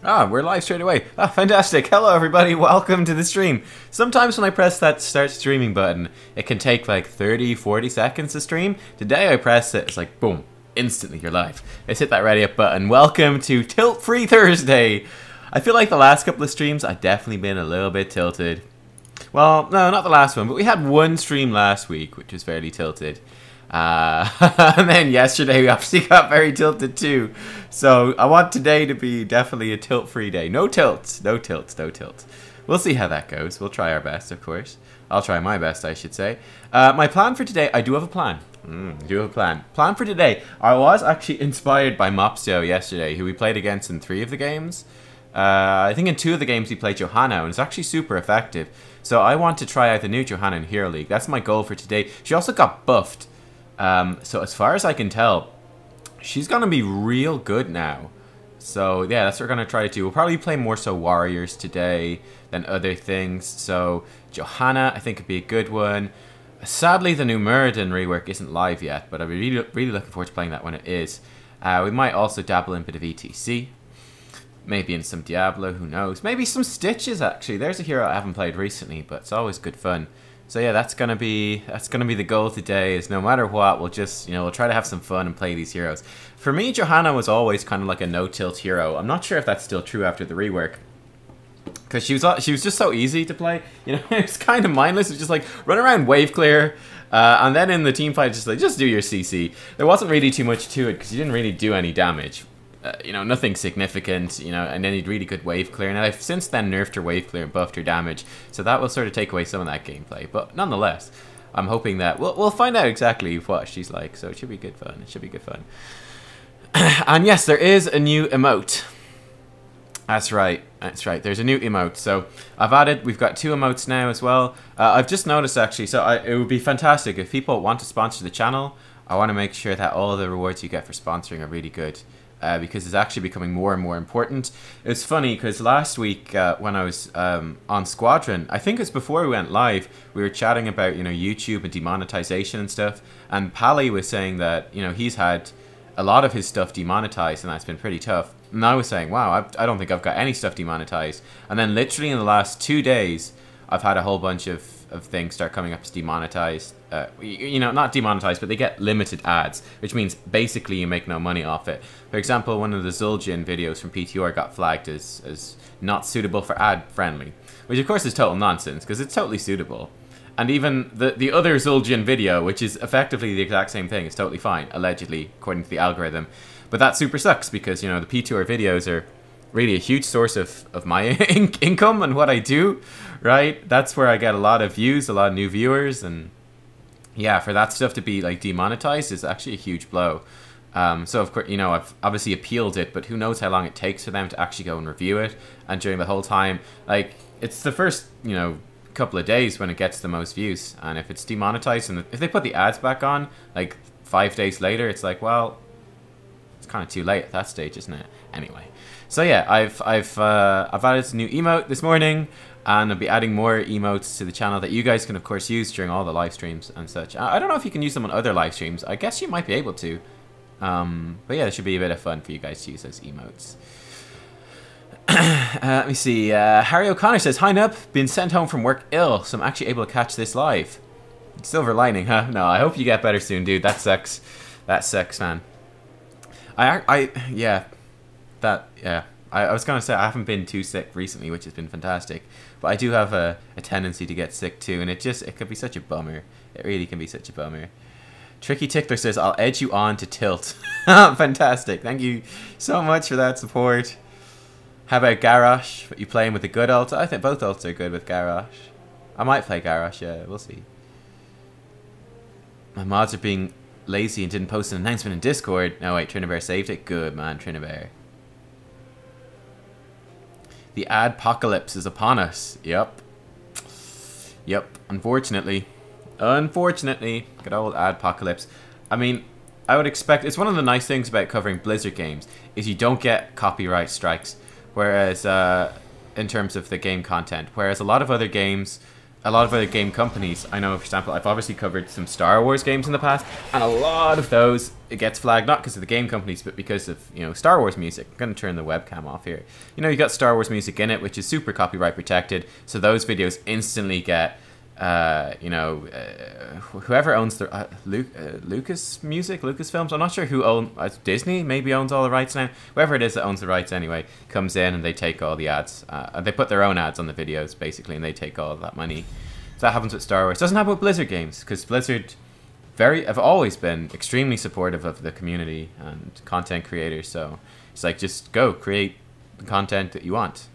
Ah, we're live straight away. Ah, fantastic. Hello, everybody. Welcome to the stream. Sometimes when I press that start streaming button, it can take like 30, 40 seconds to stream. Today I press it, it's like, boom, instantly you're live. Let's hit that ready up button. Welcome to Tilt Free Thursday. I feel like the last couple of streams, I've definitely been a little bit tilted. Well, no, not the last one, but we had one stream last week, which was fairly tilted. And then yesterday we obviously got very tilted too. So I want today to be definitely a tilt-free day. No tilts, no tilts, no tilts. We'll see how that goes. We'll try our best, of course. I'll try my best, I should say. My plan for today, I do have a plan. Plan for today. I was actually inspired by Mopsto yesterday, who we played against in 3 of the games. I think in 2 of the games he played Johanna, and it's actually super effective. So I want to try out the new Johanna in Hero League. That's my goal for today. She also got buffed. So as far as I can tell, she's going to be real good now. So yeah, that's what we're going to try to do. We'll probably play more so Warriors today than other things. So Johanna, I think, would be a good one. Sadly, the new Muradin rework isn't live yet, but I'm really looking forward to playing that when it is. We might also dabble in a bit of ETC. Maybe in some Diablo, who knows. Maybe some Stitches, actually. There's a hero I haven't played recently, but it's always good fun. So yeah, that's gonna be the goal today. Is no matter what, we'll just we'll try to have some fun and play these heroes. For me, Johanna was always kind of like a no tilt hero. I'm not sure if that's still true after the rework, because she was just so easy to play. It's kind of mindless. It's just like run around, wave clear, and then in the team fight, just do your CC. There wasn't really too much to it because you didn't really do any damage. Nothing significant, and then you'd really good wave clear. And I've since then nerfed her wave clear and buffed her damage, so that will sort of take away some of that gameplay. But nonetheless, I'm hoping that we'll find out exactly what she's like, so it should be good fun. It should be good fun. And yes, there is a new emote. That's right. That's right. There's a new emote. So we've got 2 emotes now as well. I've just noticed actually, so it would be fantastic if people want to sponsor the channel. I want to make sure that all the rewards you get for sponsoring are really good. Because it's actually becoming more and more important. It's funny because last week when I was on Squadron, I think it's before we went live, we were chatting about YouTube and demonetization and stuff, and Pally was saying that he's had a lot of his stuff demonetized, and that's been pretty tough. And I was saying, wow, I don't think I've got any stuff demonetized. And then literally in the last 2 days, I've had a whole bunch of things start coming up as demonetized. Not demonetized, but they get limited ads, which means basically you make no money off it. For example, one of the Zul'jin videos from PTR got flagged as not suitable for ad friendly, which of course is total nonsense because it's totally suitable. And even the other Zul'jin video, which is effectively the exact same thing, is totally fine, allegedly, according to the algorithm. But that super sucks because, the PTR videos are really a huge source of my income and what I do, right? That's where I get a lot of views, a lot of new viewers, and yeah, for that stuff to be like demonetized is actually a huge blow. So of course, I've obviously appealed it, but who knows how long it takes for them to actually go and review it. And during the whole time, like, it's the first, couple of days when it gets the most views. And if it's demonetized and if they put the ads back on, like 5 days later, it's like, well, it's kind of too late at that stage, isn't it? Anyway. So yeah, I've added a new emote this morning, and I'll be adding more emotes to the channel that you guys can of course use during all the live streams and such. I don't know if you can use them on other live streams. I guess you might be able to. But yeah, it should be a bit of fun for you guys to use those emotes. Let me see. Harry O'Connor says, "Hi Nub, been sent home from work ill, so I'm actually able to catch this live." Silver lining, huh? No, I hope you get better soon, dude. That sucks. That sucks, man. Yeah. I was going to say I haven't been too sick recently, which has been fantastic. But I do have a tendency to get sick too, and it could be such a bummer. It really can be such a bummer. Tricky Tickler says, "I'll edge you on to tilt." Fantastic. Thank you so much for that support. How about Garrosh? Are you playing with a good ult? I think both ults are good with Garrosh. I might play Garrosh, yeah, we'll see. My mods are being lazy and didn't post an announcement in Discord. No, wait, Trinabear saved it? Good, man, Trinabear. The adpocalypse is upon us. Yep. Unfortunately. Good old adpocalypse. I mean, I would expect... It's one of the nice things about covering Blizzard games is you don't get copyright strikes. Whereas, in terms of the game content. Whereas a lot of other games, a lot of other game companies, I know, for example, I've obviously covered some Star Wars games in the past, and a lot of those, it gets flagged not because of the game companies, but because of, you know, Star Wars music. I'm going to turn the webcam off here. You know, you got Star Wars music in it, which is super copyright protected, so those videos instantly get, you know, whoever owns the Lucas Music, Lucasfilms. I'm not sure who owns Disney. Maybe owns all the rights now. Whoever it is that owns the rights anyway comes in and they take all the ads. They put their own ads on the videos basically, and they take all that money. So that happens with Star Wars. Doesn't happen with Blizzard games because Blizzard have always been extremely supportive of the community and content creators. So it's like, just go create the content that you want,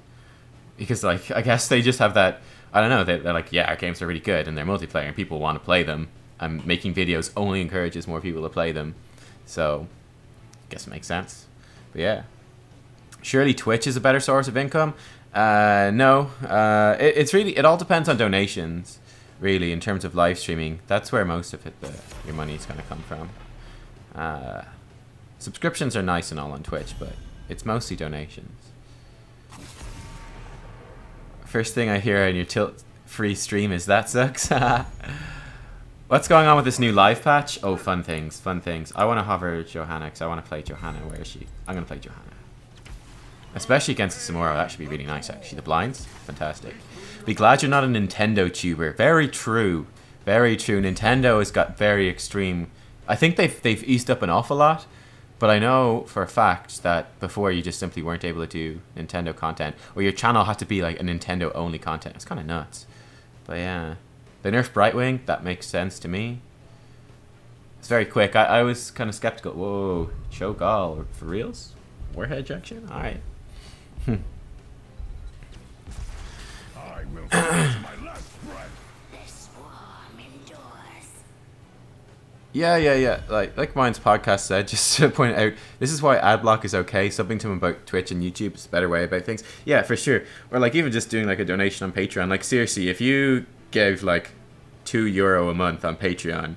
because like I guess they just have that. I don't know, they're like, yeah, our games are really good and they're multiplayer and people want to play them. And making videos only encourages more people to play them. So, I guess it makes sense. But yeah. Surely Twitch is a better source of income? No. It's really, it all depends on donations, really, in terms of live streaming. That's where most of it, your money is going to come from. Subscriptions are nice and all on Twitch, but it's mostly donations. First thing I hear on your Tilt free stream is that sucks. What's going on with this new live patch? Oh, fun things, fun things. I want to hover Johanna because I want to play Johanna. Where is she? I'm going to play Johanna. Especially against the Samuro. That should be really nice, actually. The blinds? Fantastic. Be glad you're not a Nintendo tuber. Very true. Very true. Nintendo has got very extreme. I think they've eased up an awful lot. But I know for a fact that before you just simply weren't able to do Nintendo content, or your channel had to be like a Nintendo only content. It's kind of nuts. But yeah, they nerfed Brightwing. That makes sense to me. It's very quick. I was kind of skeptical. Whoa, Cho'Gall for reals? Warhead ejection? All right. I will finish my last breath. This swarm endures. Yeah. Like Mine's podcast said, just to point out, this is why adblock is okay. Something to him about Twitch and YouTube is a better way about things. Yeah, for sure. Or like even just doing like a donation on Patreon. Like seriously, if you gave like €2 a month on Patreon,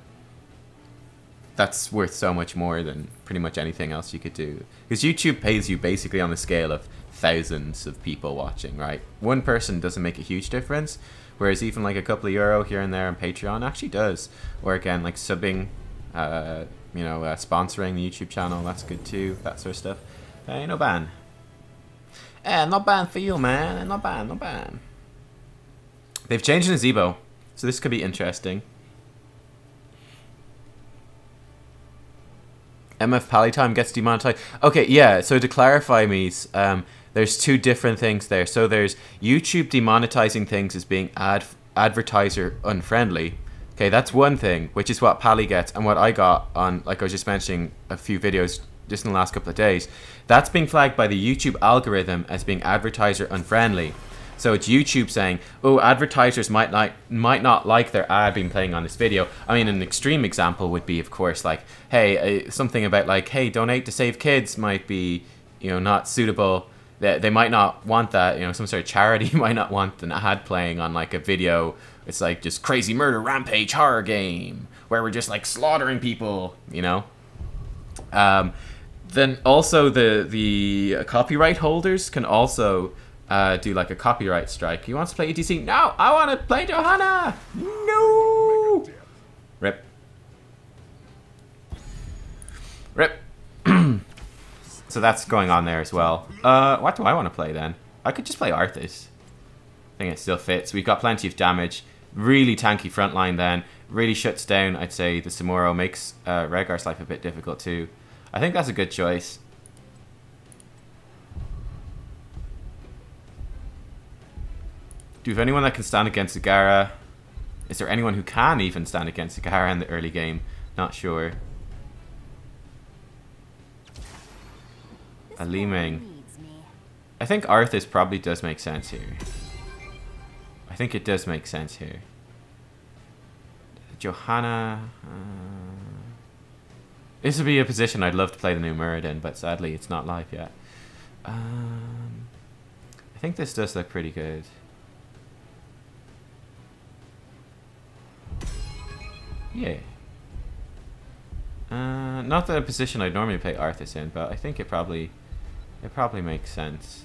that's worth so much more than pretty much anything else you could do. Because YouTube pays you basically on the scale of thousands of people watching, right? One person doesn't make a huge difference, whereas even like a couple of euro here and there on Patreon actually does. Or again, like subbing, sponsoring the YouTube channel, that's good too, that sort of stuff. No ban. Not ban for you, man. Not ban. They've changed Nazebo, so this could be interesting. MF Palitime gets demonetized. Okay, yeah, so to clarify, Mies, there's two different things there. So there's YouTube demonetizing things as being advertiser unfriendly. Okay, that's one thing, which is what Pally gets, and what I got on, like I was just mentioning a few videos just in the last couple of days. That's being flagged by the YouTube algorithm as being advertiser unfriendly. So it's YouTube saying, oh, advertisers might not like their ad being playing on this video. I mean, an extreme example would be, of course, like, hey, something about like, hey, donate to save kids might be, not suitable. They might not want that, some sort of charity might not want an ad playing on like a video. It's like just crazy murder rampage horror game where we're just like slaughtering people, Then also the copyright holders can also do like a copyright strike. He wants to play ETC. No, I want to play Johanna. No. Rip. So that's going on there as well. What do I want to play then? I could just play Arthas. I think it still fits. We've got plenty of damage. Really tanky frontline then. Really shuts down, I'd say, the Samuro. Makes Rhaegar's life a bit difficult too. I think that's a good choice. Do we have anyone that can stand against Zagara? Is there anyone who can even stand against Zagara in the early game? Not sure. Aliming. I think Arthas probably does make sense here. I think it does make sense here. Johanna. This would be a position I'd love to play the new Muradin, but sadly it's not live yet. I think this does look pretty good. Yeah. Not the position I'd normally play Arthas in, but I think it probably makes sense.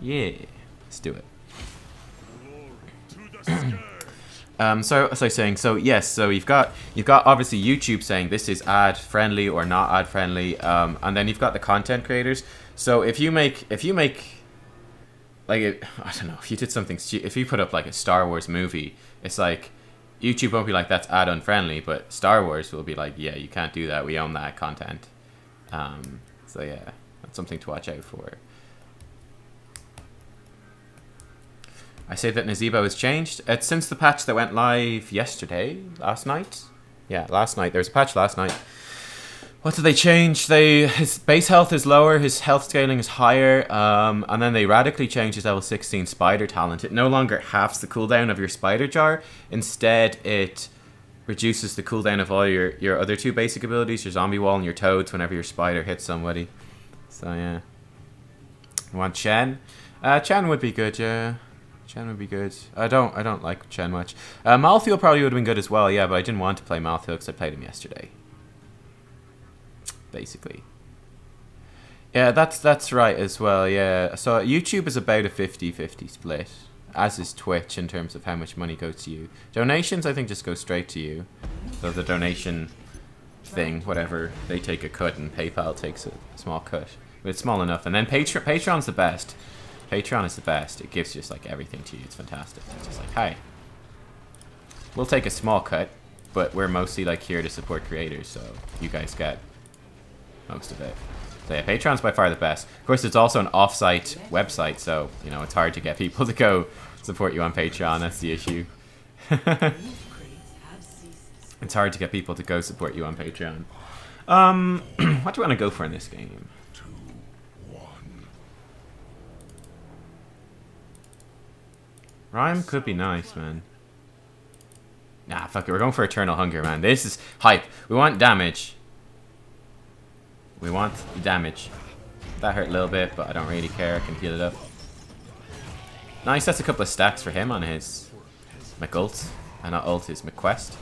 Yeah, let's do it. So as I was saying, so yes, so you've got obviously YouTube saying this is ad friendly or not ad friendly, and then you've got the content creators. So if you make like I don't know, if you did something if you put up like a Star Wars movie, it's like YouTube won't be like that's ad unfriendly, but Star Wars will be like, yeah, you can't do that. We own that content. So yeah, that's something to watch out for. I say that Nazebo has changed. It's since the patch that went live last night. Yeah, last night. There was a patch last night. What did they change? His base health is lower, his health scaling is higher, and then they radically changed his level 16 spider talent. It no longer halves the cooldown of your spider jar. Instead, it reduces the cooldown of all your other two basic abilities, your zombie wall and your toads, whenever your spider hits somebody. So yeah. You want Chen? Chen would be good, yeah. Chen would be good. I don't like Chen much. Malthael probably would have been good as well, yeah, but I didn't want to play Malthael because I played him yesterday. Basically. Yeah, that's right as well, yeah. So YouTube is about a 50-50 split, as is Twitch in terms of how much money goes to you. Donations, I think, just go straight to you. So the donation thing, whatever, they take a cut and PayPal takes a small cut. But it's small enough. And then Patreon's the best. Patreon is the best. It gives just like everything to you. It's fantastic. It's just like, hi. We'll take a small cut, but we're mostly like here to support creators, so you guys get most of it. So yeah, Patreon's by far the best. Of course, it's also an off-site website, so you know it's hard to get people to go support you on Patreon. That's the issue. It's hard to get people to go support you on Patreon. What do I want to go for in this game? Rhyme could be nice, man. Nah, fuck it. We're going for Eternal Hunger, man. This is hype. We want damage. We want damage. That hurt a little bit, but I don't really care. I can heal it up. Nice. That's a couple of stacks for him on his McUlt. And not ult, his McQuest.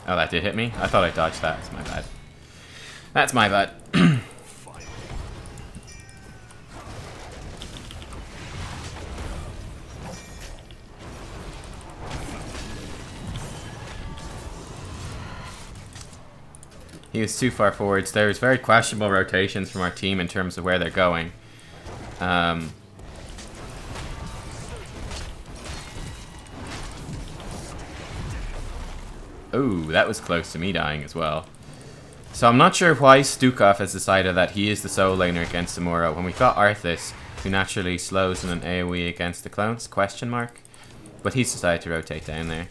Oh, that did hit me? I thought I dodged that. That's my bad. That's my bad. He was too far forwards. There's very questionable rotations from our team in terms of where they're going. Oh, that was close to me dying as well. So I'm not sure why Stukov has decided that he is the solo laner against Amuro when we've got Arthas, who naturally slows in an AoE against the clones, question mark. But he's decided to rotate down there.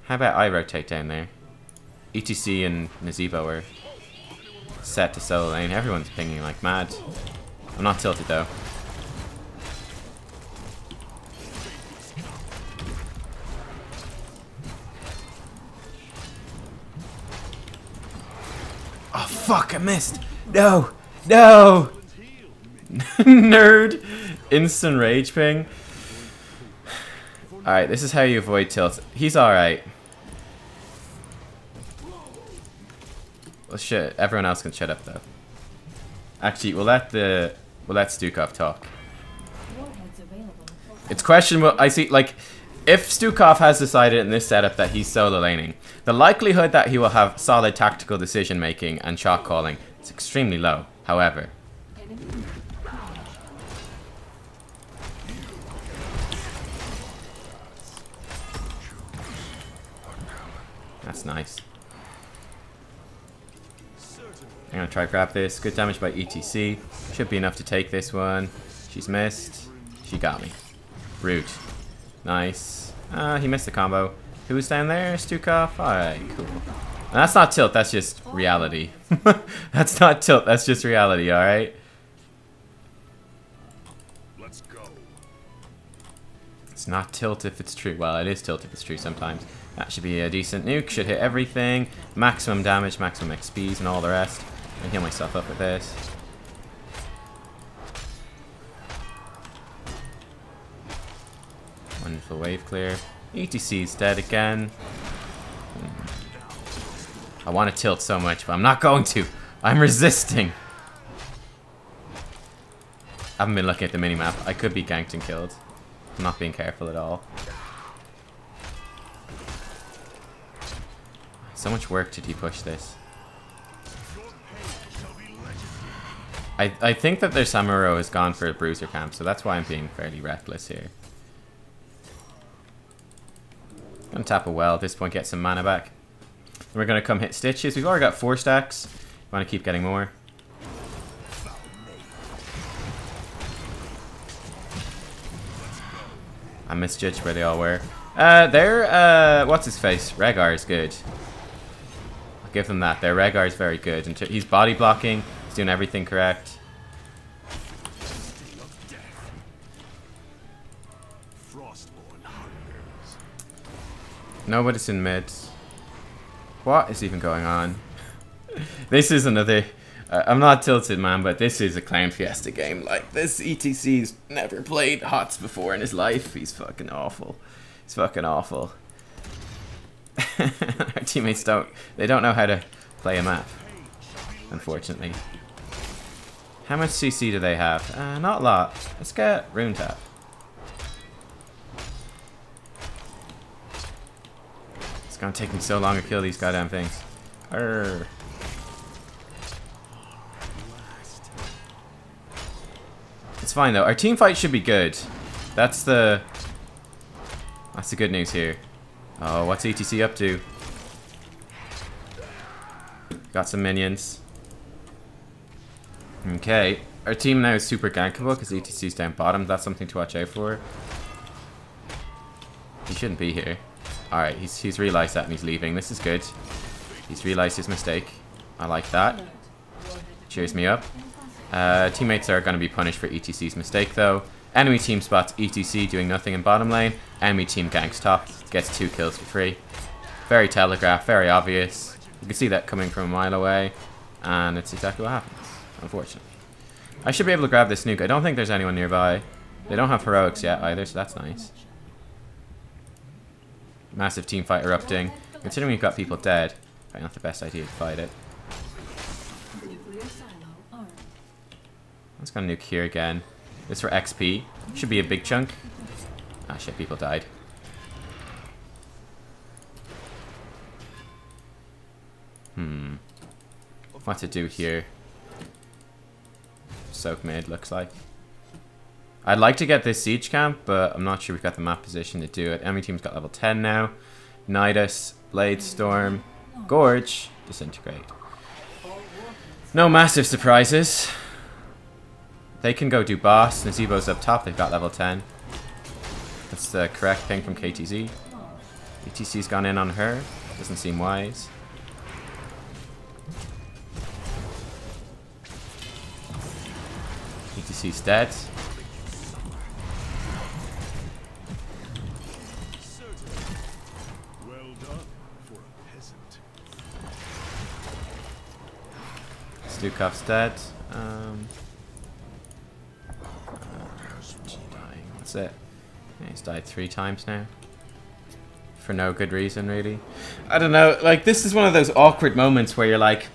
How about I rotate down there? ETC and Nazebo are set to solo lane. Everyone's pinging like mad. I'm not tilted though. Oh fuck, I missed! No! No! Nerd! Instant rage ping. Alright, this is how you avoid tilt. He's alright. Well shit, everyone else can shut up though. Actually, we'll let Stukov talk. It's questionable. I see, like, if Stukov has decided in this setup that he's solo laning, the likelihood that he will have solid tactical decision making and shot calling is extremely low. However, that's nice. I'm gonna try grab this. Good damage by ETC. Should be enough to take this one. She's missed. She got me. Rude. Nice. He missed the combo. Who was down there? Stukov? Alright, cool. And that's not tilt, that's just reality. That's not tilt, that's just reality, alright? Let's go. It's not tilt if it's true. Well, it is tilt if it's true sometimes. That should be a decent nuke. Should hit everything. Maximum damage, maximum XPs, and all the rest. I heal myself up with this. Wonderful wave clear. ETC is dead again. I want to tilt so much, but I'm not going to. I'm resisting. I haven't been looking at the minimap. I could be ganked and killed. I'm not being careful at all. So much work to push this. I think that their Samuro has gone for a bruiser camp, so that's why I'm being fairly reckless here. Gonna tap a well at this point, get some mana back. And we're gonna come hit stitches. We've already got 4 stacks. Want to keep getting more. I misjudged where they all were. What's his face? Rhaegar is good. I'll give them that. Their Rhaegar is very good. And he's body blocking. He's doing everything correct. Nobody's in mid. What is even going on? This is another... I'm not tilted, man, but this is a Clown Fiesta game. Like, this ETC's never played HOTS before in his life. He's fucking awful. He's fucking awful. Our teammates don't know how to play a map, unfortunately. How much CC do they have? Not a lot. Let's get Rune Tap. It's gonna take me so long to kill these goddamn things. Arrgh. It's fine though. Our team fight should be good. That's the good news here. Oh, what's ETC up to? Got some minions. Okay. Our team now is super gankable because ETC's down bottom. That's something to watch out for. He shouldn't be here. Alright, he's realized that and he's leaving. This is good. He's realized his mistake. I like that. Cheers me up. Teammates are going to be punished for ETC's mistake though. Enemy team spots ETC doing nothing in bottom lane. Enemy team ganks top. Gets 2 kills for free. Very telegraphed, very obvious. You can see that coming from a mile away. And it's exactly what happens, unfortunately. I should be able to grab this nuke. I don't think there's anyone nearby. They don't have heroics yet either, so that's nice. Massive team fight erupting. Considering we've got people dead, probably not the best idea to fight it. Let's go nuke here again. This for XP. Should be a big chunk. Ah shit, people died. What to do here? Soak mid, looks like. I'd like to get this siege camp, but I'm not sure we've got the map position to do it. Enemy team's got level 10 now. Nidus, Blade Storm, Gorge, Disintegrate. No massive surprises. They can go do boss. Nazeebo's up top, they've got level 10. That's the correct thing from KTZ. ETC's gone in on her. Doesn't seem wise. ETC's dead. Well done for a peasant. Stukov's dead. That's it. Yeah, he's died 3 times now. For no good reason, really. I don't know, like, this is one of those awkward moments where you're like,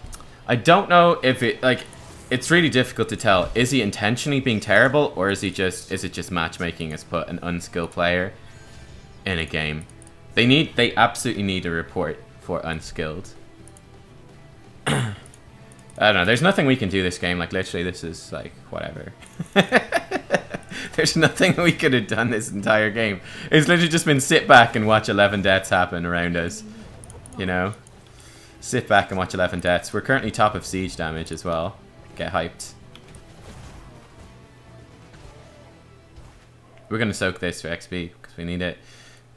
I don't know if it, like, it's really difficult to tell. Is he intentionally being terrible, or is it just matchmaking has put an unskilled player in a game? They absolutely need a report for unskilled. I don't know, there's nothing we can do this game, like, literally, this is, like, whatever. There's nothing we could have done this entire game. It's literally just been sit back and watch 11 deaths happen around us. You know? Sit back and watch 11 deaths. We're currently top of siege damage as well. Get hyped. We're going to soak this for XP because we need it.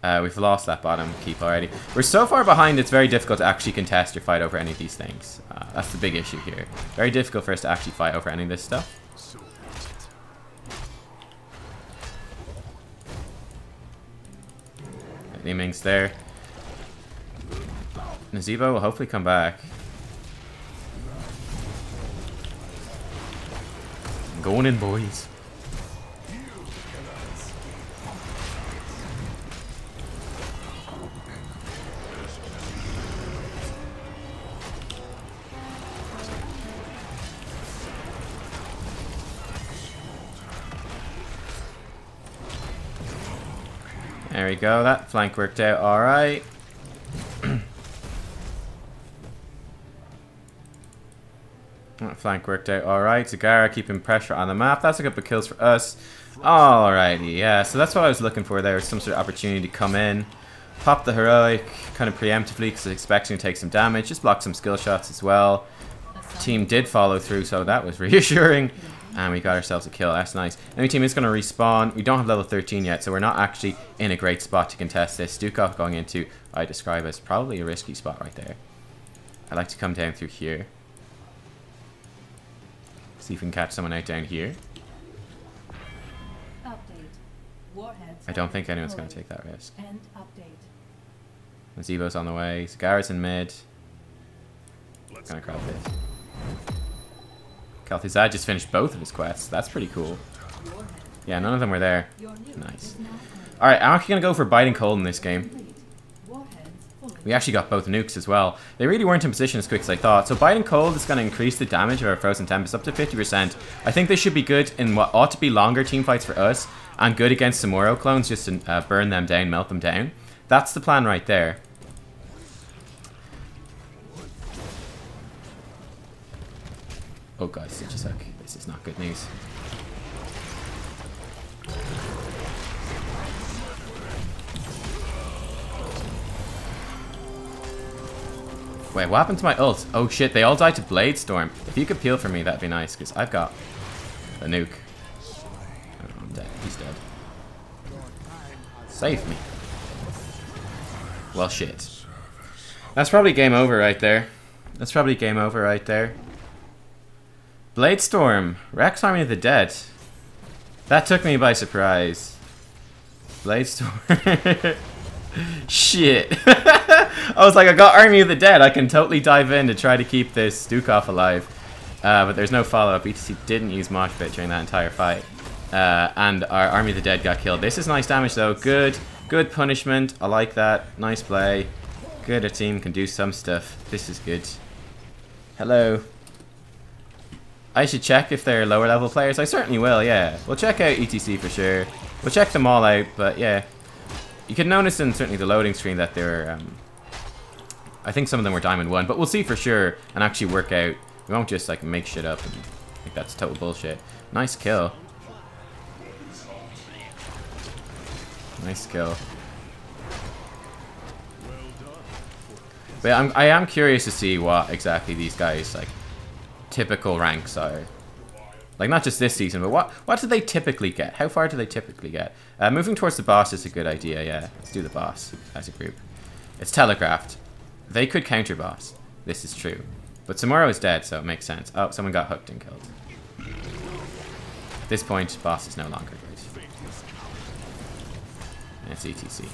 We've lost that bottom keep already. We're so far behind it's very difficult to actually contest or fight over any of these things. That's the big issue here. Very difficult for us to actually fight over any of this stuff. Ming's there. Nazeebo will hopefully come back. I'm going in, boys. There we go. That flank worked out alright. That flank worked out alright. Zagara keeping pressure on the map. That's a couple of kills for us. Alrighty, yeah. So that's what I was looking for there. Some sort of opportunity to come in. Pop the heroic kind of preemptively because I was expecting to take some damage. Just block some skill shots as well. The team did follow through, so that was reassuring. And we got ourselves a kill. That's nice. Enemy team is going to respawn. We don't have level 13 yet, so we're not actually in a great spot to contest this. Dukov going into, I describe as probably a risky spot right there. I like to come down through here. See if we can catch someone out down here. I don't think anyone's going to take that risk. Zebo's on the way. Zagara's in mid. Gonna grab this. Kalthizad just finished both of his quests. That's pretty cool. Yeah, none of them were there. Nice. Alright, I'm actually gonna go for Biting Cold in this game. We actually got both nukes as well. They really weren't in position as quick as I thought. So Biting Cold is going to increase the damage of our Frozen Tempest up to 50%. I think this should be good in what ought to be longer team fights for us. And good against Samuro clones, just to burn them down, melt them down. That's the plan right there. Oh god, such a suck. This is not good news. Wait, what happened to my ult? Oh shit, they all died to Blade Storm. If you could peel for me, that'd be nice, because I've got a nuke. Oh, I'm dead. He's dead. Save me. Well, shit. That's probably game over right there. That's probably game over right there. Blade Storm. Rex Army of the Dead. That took me by surprise. Blade Storm. Shit. I was like, I got Army of the Dead. I can totally dive in to try to keep this Dukov alive. But there's no follow-up. ETC didn't use Mosh Pit during that entire fight. And our Army of the Dead got killed. This is nice damage though. Good. Good punishment. I like that. Nice play. Good, a team can do some stuff. This is good. Hello. I should check if they're lower level players. I certainly will, yeah. We'll check out ETC for sure. We'll check them all out, but yeah. You can notice in certainly the loading screen that they're, I think some of them were Diamond 1, but we'll see for sure and actually work out. We won't just like make shit up and think that's total bullshit. Nice kill. Nice kill. But I am curious to see what exactly these guys like typical ranks are. Like not just this season, but what do they typically get? How far do they typically get? Moving towards the boss is a good idea, yeah. Let's do the boss as a group. It's telegraphed. They could counter boss. This is true. But Samuro is dead, so it makes sense. Oh, someone got hooked and killed. At this point, boss is no longer good. And it's ETC.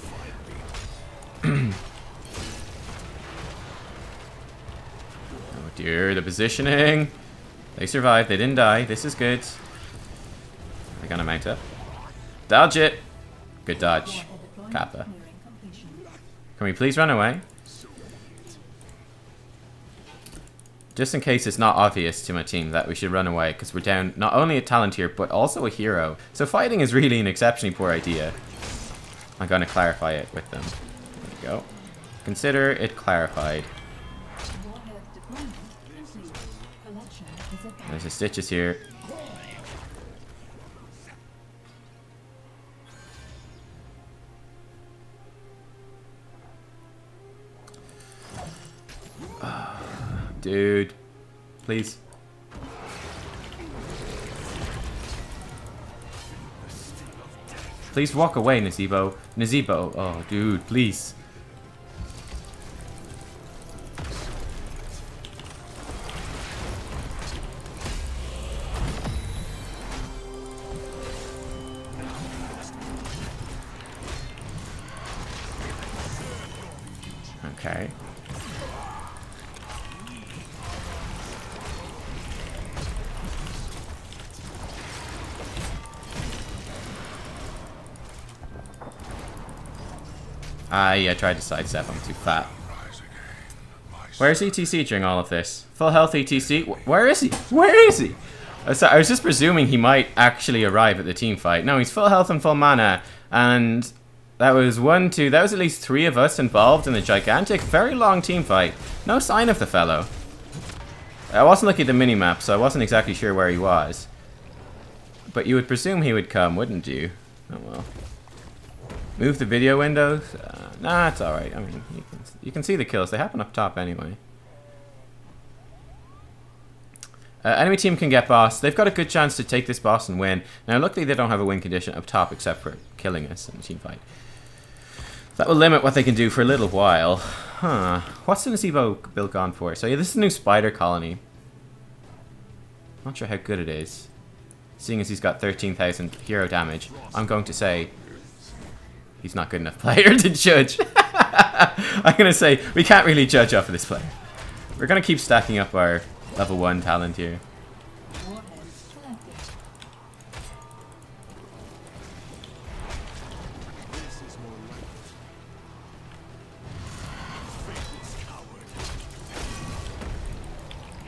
Oh dear, the positioning. They survived, they didn't die. This is good. They're gonna mount up. Dodge it! Good dodge. Kappa. Can we please run away? Just in case it's not obvious to my team that we should run away, because we're down not only a talent here, but also a hero. So fighting is really an exceptionally poor idea. I'm gonna clarify it with them. There we go. Consider it clarified. There's the stitches here. Dude, please. Please walk away, Nazebo. Nazebo. Oh, dude, please. Okay. I tried to sidestep. I'm too fat. Where's ETC during all of this? Full health ETC? Where is he? Where is he? I was just presuming he might actually arrive at the team fight. No, he's full health and full mana, and That was 1, 2. That was at least 3 of us involved in a gigantic, very long team fight. No sign of the fellow. I wasn't looking at the mini-map, so I wasn't exactly sure where he was. But you would presume he would come, wouldn't you? Oh well. Move the video windows? Nah, it's alright. I mean, you can see the kills. They happen up top anyway. Enemy team can get boss. They've got a good chance to take this boss and win. Now, luckily they don't have a win condition up top except for killing us in a team fight. That will limit what they can do for a little while. Huh. What's the Nacebo build gone for? So yeah, this is a new spider colony. Not sure how good it is. Seeing as he's got 13,000 hero damage, I'm going to say he's not good enough player to judge. I'm going to say we can't really judge off of this player. We're going to keep stacking up our level 1 talent here.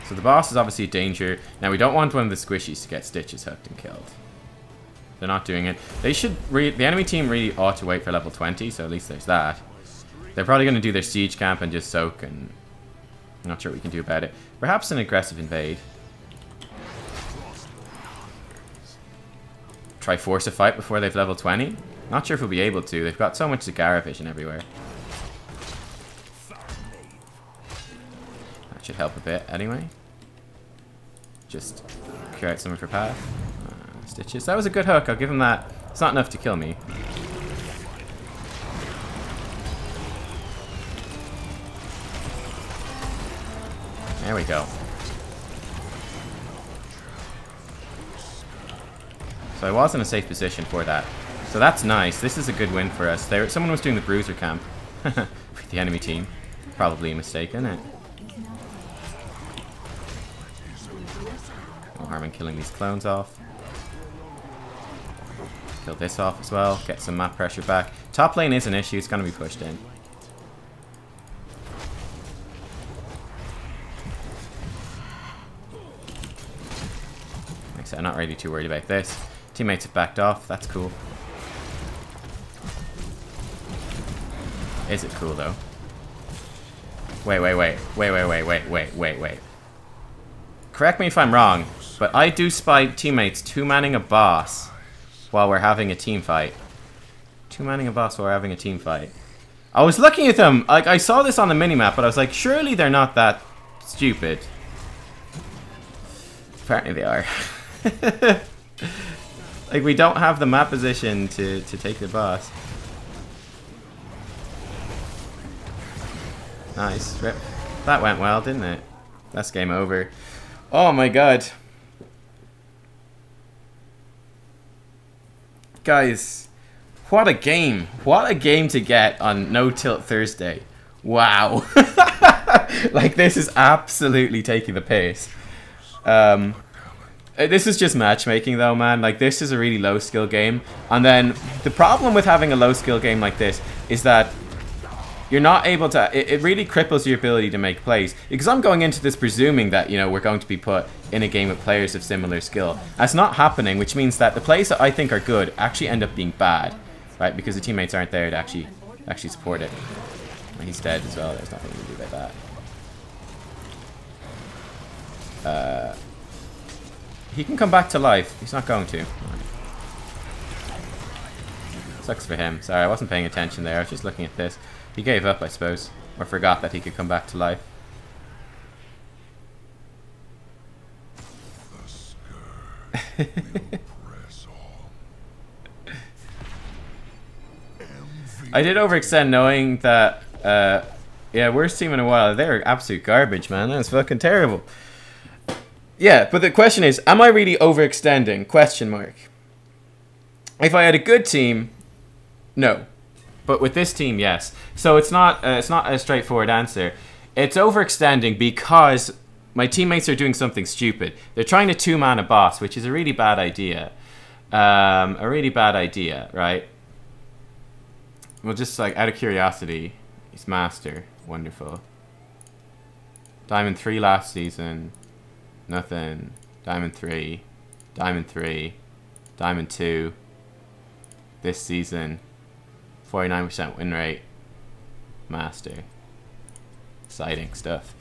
So the boss is obviously a danger. Now we don't want one of the squishies to get Stitches hooked and killed. They're not doing it. They should the enemy team really ought to wait for level 20, so at least there's that. They're probably going to do their siege camp and just soak, and I'm not sure what we can do about it. Perhaps an aggressive invade. Try force a fight before they've level 20. Not sure if we'll be able to. They've got so much Zagara vision everywhere. That should help a bit anyway. Just clear out some of her path. Stitches. That was a good hook. I'll give him that. It's not enough to kill me. There we go. So I was in a safe position for that. So that's nice. This is a good win for us. Someone was doing the bruiser camp with the enemy team. Probably a mistake, isn't it? No harm in killing these clones off. Kill this off as well. Get some map pressure back. Top lane is an issue. It's going to be pushed in. Like I said, I'm not really too worried about this. Teammates have backed off. That's cool. Is it cool though? Wait. Correct me if I'm wrong, but I do spy teammates two-manning a boss while we're having a team fight. Two-manning a boss while we're having a team fight. I was looking at them, like I saw this on the minimap, but I was like, surely they're not that stupid. Apparently they are. Like, we don't have the map position to take the boss. Nice. Rip. That went well, didn't it? That's game over. Oh my god. Guys, what a game. What a game to get on No Tilt Thursday. Wow. Like, this is absolutely taking the piss. This is just matchmaking though, man. Like, this is a really low skill game. And then the problem with having a low skill game like this is that you're not able to, it really cripples your ability to make plays. Because I'm going into this presuming that, you know, we're going to be put in a game with players of similar skill. That's not happening, which means that the plays that I think are good actually end up being bad. Right? Because the teammates aren't there to actually support it. He's dead as well. There's nothing we can do about that. He can come back to life. He's not going to. Sucks for him. Sorry, I wasn't paying attention there. I was just looking at this. He gave up, I suppose. Or forgot that he could come back to life. I did overextend knowing that, yeah, worst team in a while. They were absolute garbage, man. That was fucking terrible. Yeah, but the question is, am I really overextending? Question mark. If I had a good team, no. But with this team, yes. So it's not a straightforward answer. It's overextending because my teammates are doing something stupid. They're trying to two-man a boss, which is a really bad idea. A really bad idea, right? Well, just like out of curiosity, he's master. Wonderful. Diamond 3 last season. Nothing. Diamond 3. Diamond 3. Diamond 2. This season. 49% win rate. Master. Exciting stuff.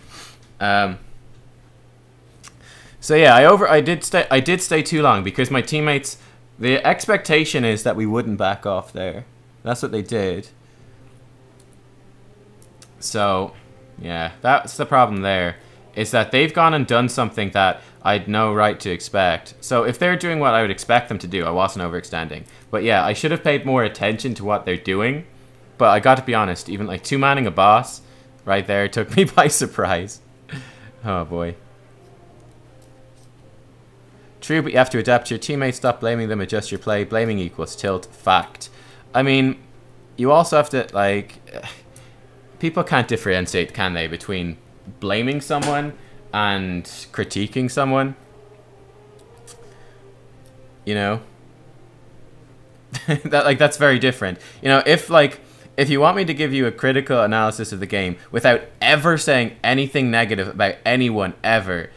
So yeah, I did stay too long because my teammates, the expectation is that we wouldn't back off there. That's what they did. So yeah, that's the problem there, is that they've gone and done something that I'd no right to expect. So if they're doing what I would expect them to do, I wasn't overextending. But yeah, I should have paid more attention to what they're doing. But I got to be honest, even like two-manning a boss right there took me by surprise. Oh boy. True, but you have to adapt to your teammates, stop blaming them, adjust your play. Blaming equals tilt. Fact. I mean, you also have to, like... People can't differentiate, can they, between blaming someone and critiquing someone? You know? That's very different. You know, if you want me to give you a critical analysis of the game without ever saying anything negative about anyone ever,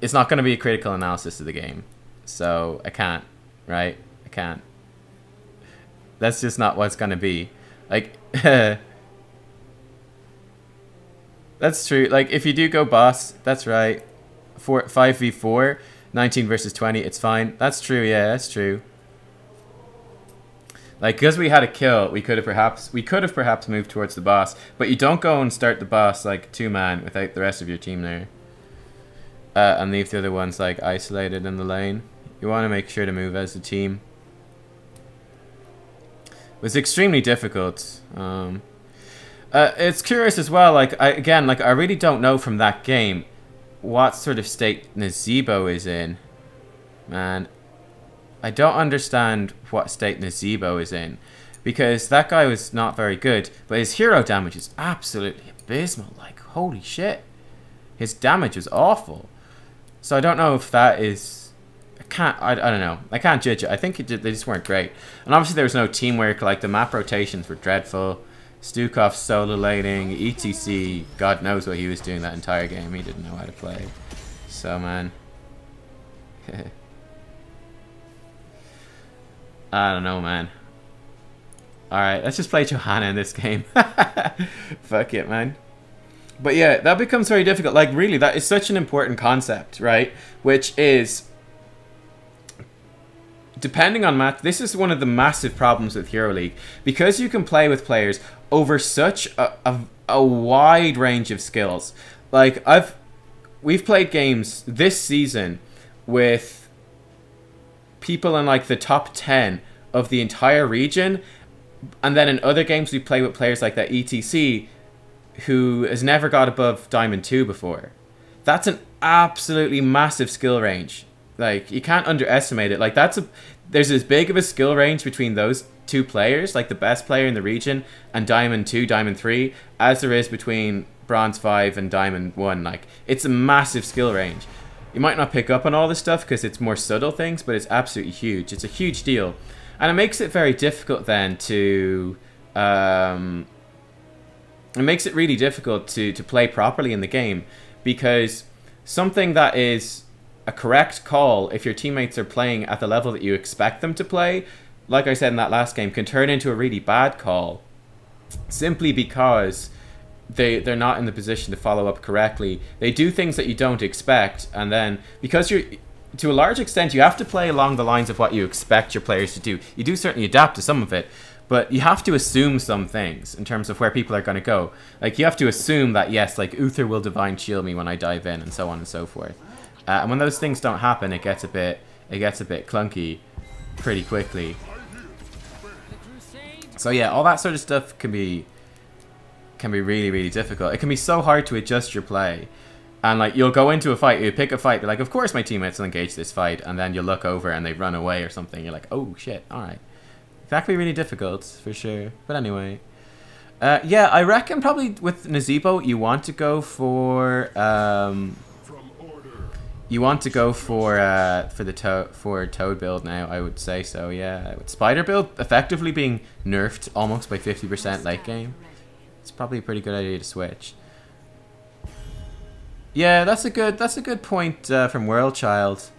it's not going to be a critical analysis of the game. So I can't, right? I can't. That's just not what it's going to be. Like, that's true. Like, if you do go boss, that's right. 5v4, 19 versus 20, it's fine. That's true, yeah, that's true. Like, because we had a kill, we could have perhaps moved towards the boss, but you don't go and start the boss like two-man without the rest of your team there. And leave the other ones like isolated in the lane. You want to make sure to move as a team. It was extremely difficult. It's curious as well, like, I really don't know from that game what sort of state Nazebo is in. Man, I don't understand what state Nazebo is in, because that guy was not very good, but his hero damage is absolutely abysmal. Like, holy shit. His damage was awful. So I don't know if that is... I don't know. I can't judge it. I think they just weren't great. And obviously there was no teamwork. Like, the map rotations were dreadful. Stukov solo laning, ETC, God knows what he was doing that entire game. He didn't know how to play. So, man. I don't know, man. Alright, let's just play Johanna in this game. Fuck it, man. But yeah, that becomes very difficult. Like, really, that is such an important concept, right? Which is... Depending on match, this is one of the massive problems with Hero League. Because you can play with players over such a wide range of skills. Like, we've played games this season with people in like the top 10 of the entire region, and then in other games we play with players like that ETC who has never got above Diamond 2 before. That's an absolutely massive skill range. Like, you can't underestimate it. Like, there's as big of a skill range between those two players, like the best player in the region and Diamond 2, Diamond 3, as there is between Bronze 5 and Diamond 1. Like, it's a massive skill range. You might not pick up on all this stuff because it's more subtle things, but it's absolutely huge. It's a huge deal. And it makes it very difficult then to... it makes it really difficult to play properly in the game, because something that is a correct call if your teammates are playing at the level that you expect them to play, like I said in that last game, can turn into a really bad call simply because they're not in the position to follow up correctly. They do things that you don't expect, and then because you're, to a large extent, you have to play along the lines of what you expect your players to do. You do certainly adapt to some of it, but you have to assume some things in terms of where people are going to go. Like, you have to assume that, yes, like, Uther will Divine Shield me when I dive in, and so on and so forth. And when those things don't happen, it gets a bit clunky pretty quickly. So yeah, all that sort of stuff can be really, really difficult. It can be so hard to adjust your play. And like, you'll go into a fight, you pick a fight, you're like, of course my teammates will engage this fight, and then you look over and they run away or something. You're like, oh shit, alright. That can be really difficult, for sure. But anyway. Yeah, I reckon probably with Nazebo, you want to go for... you want to go for Toad build now, I would say so, yeah. With Spider build effectively being nerfed almost by 50% late game, it's probably a pretty good idea to switch. Yeah, that's a good point from World Child.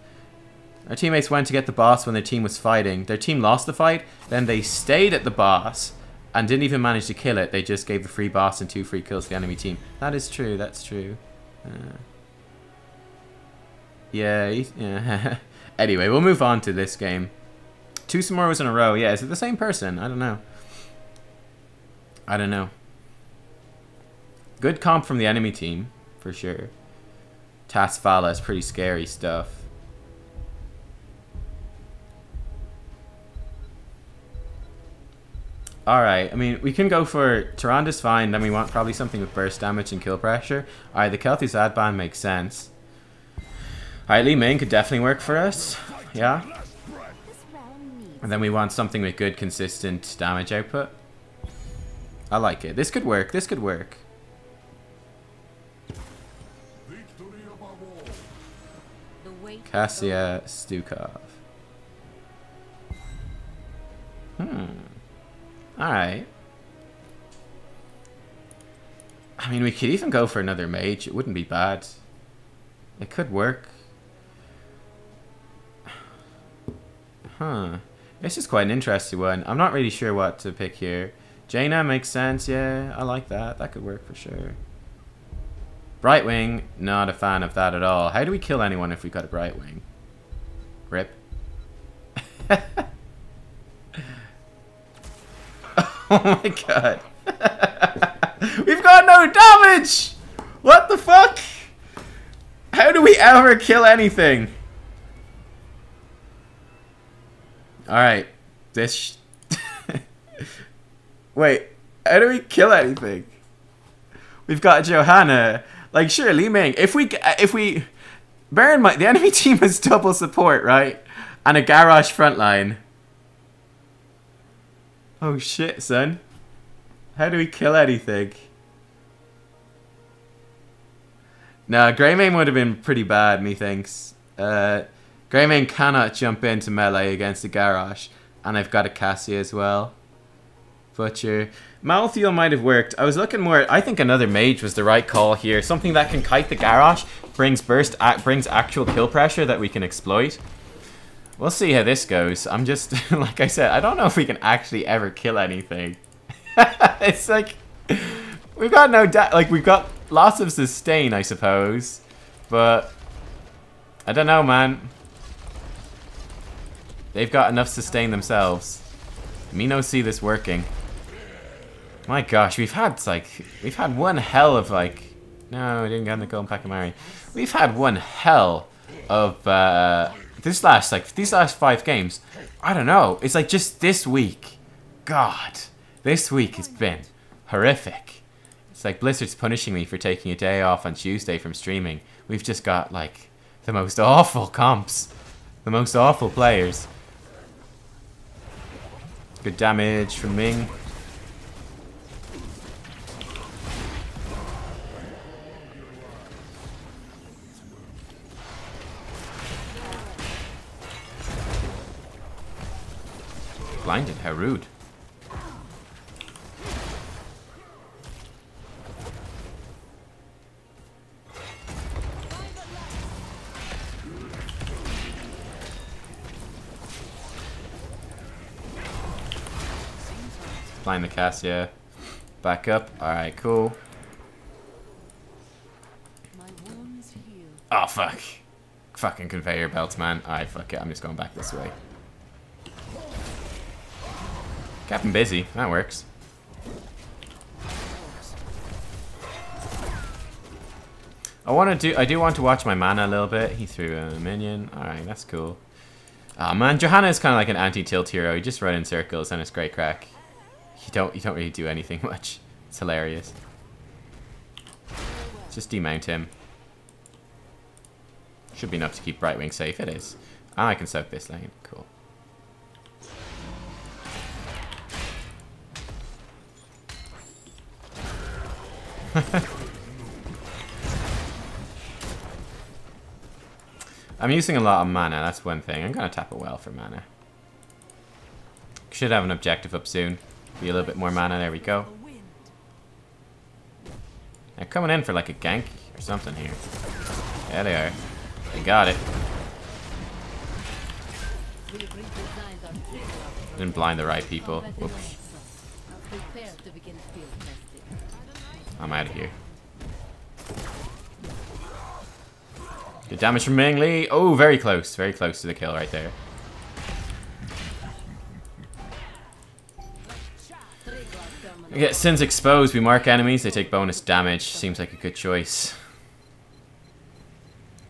Our teammates went to get the boss when their team was fighting. Their team lost the fight, then they stayed at the boss and didn't even manage to kill it. They just gave the free boss and 2 free kills to the enemy team. That is true, that's true. Yeah. Anyway, we'll move on to this game. 2 Samoras in a row. Yeah, is it the same person? I don't know. I don't know. Good comp from the enemy team, for sure. Tasfala is pretty scary stuff. Alright, I mean, we can go for Tyranda's fine, then we want probably something with burst damage and kill pressure. Alright, the Kelthus Adban makes sense. Alright, Li Ming could definitely work for us. Yeah. And then we want something with good, consistent damage output. I like it. This could work. This could work. Cassia Stukov. Alright. I mean, we could even go for another mage. It wouldn't be bad. It could work. Huh. This is quite an interesting one. I'm not really sure what to pick here. Jaina makes sense. Yeah, I like that. That could work for sure. Brightwing, not a fan of that at all. How do we kill anyone if we got a Brightwing? Rip. Oh my god. We've got no damage! What the fuck? How do we ever kill anything? Alright. This... Wait. How do we kill anything? We've got Johanna. Like, sure, Li Ming. If we... Bear in mind, the enemy team has double support, right? And a Garrosh frontline. Oh shit, son. How do we kill anything? Nah, Greymane would have been pretty bad, methinks. Greymane cannot jump into melee against a Garrosh. And I've got a Cassia as well. Butcher. Malthael might have worked. I was looking more... I think another mage was the right call here. Something that can kite the Garrosh, brings actual kill pressure that we can exploit. We'll see how this goes. I'm just... like I said, I don't know if we can actually ever kill anything. It's like... We've got no... like, we've got lots of sustain, I suppose. But... I don't know, man. They've got enough sustain themselves. Me no see this working. My gosh, we've had one hell of like... No, we didn't get in the Golden Pacamari. We've had one hell of these last 5 games. I don't know. It's like just this week. God, this week has been horrific. It's like Blizzard's punishing me for taking a day off on Tuesday from streaming. We've just got like the most awful comps, the most awful players. Good damage from Ming. Blinded, how rude. Blind the Cassia. Back up. Alright, cool. Oh, fuck. Fucking conveyor belts, man. Alright, fuck it. I'm just going back this way. Captain busy. That works. I do want to watch my mana a little bit. He threw a minion. Alright, that's cool. Oh man, Johanna is kind of like an anti-tilt hero. You just run in circles and it's great crack. You don't really do anything much. It's hilarious. Just demount him. Should be enough to keep Brightwing safe. It is. And I can soak this lane. Cool. I'm using a lot of mana, that's one thing. I'm gonna tap a well for mana. Should have an objective up soon. Be a little bit more mana, there we go. They're coming in for like a gank or something here. Yeah, they are. They got it. Didn't blind the right people. Whoops. I'm out of here. Good damage from Ming Li. Oh, very close to the kill right there. We get Sins exposed. We mark enemies. They take bonus damage. Seems like a good choice.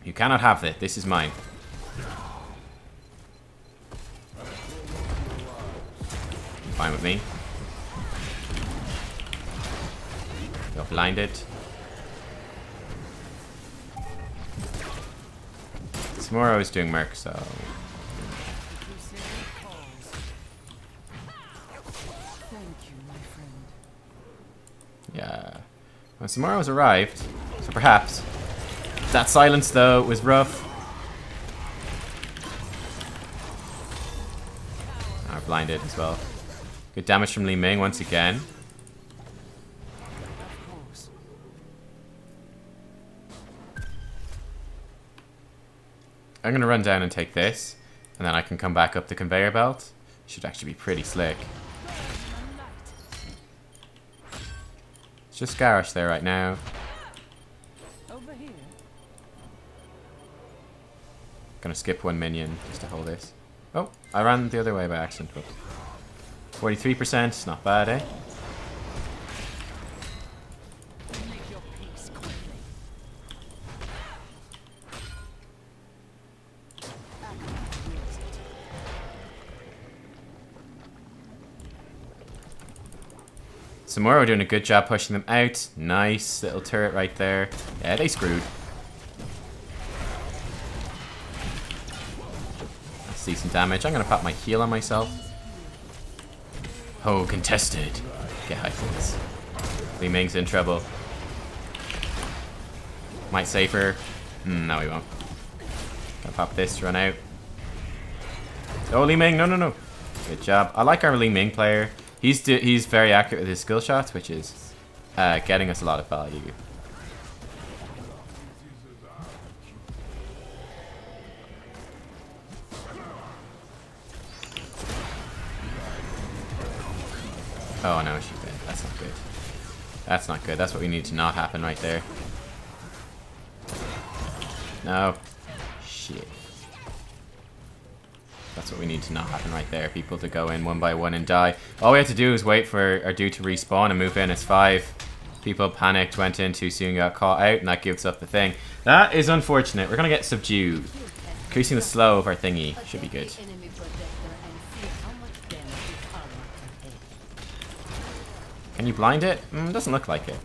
You cannot have this. This is mine. Fine with me. Got blinded. Samuro is doing Merc, so... Yeah. Well, Samoro's arrived, so perhaps. That silence, though, was rough. Ah, blinded as well. Good damage from Li Ming once again. I'm going to run down and take this, and then I can come back up the conveyor belt. Should actually be pretty slick. It's just Garrosh there right now. Gonna skip one minion just to hold this. Oh, I ran the other way by accident. Whoops. 43%, not bad, eh? Samuro doing a good job pushing them out. Nice little turret right there. Yeah, they screwed. That's decent damage. I'm going to pop my heal on myself. Oh, contested. Get high points. Li Ming's in trouble. Might save her. No, he won't. Gonna pop this to run out. Oh, Li Ming. No, no, no. Good job. I like our Li Ming player. He's very accurate with his skill shots, which is getting us a lot of value. Oh no, she's dead. That's not good. That's not good. That's what we need to not happen right there. No. Shit. That's what we need to not happen right there. People to go in one by one and die. All we have to do is wait for our dude to respawn and move in as 5. People panicked, went in too soon, got caught out, and that gives up the thing. That is unfortunate. We're going to get subdued. Increasing the slow of our thingy should be good. Can you blind it? Doesn't look like it.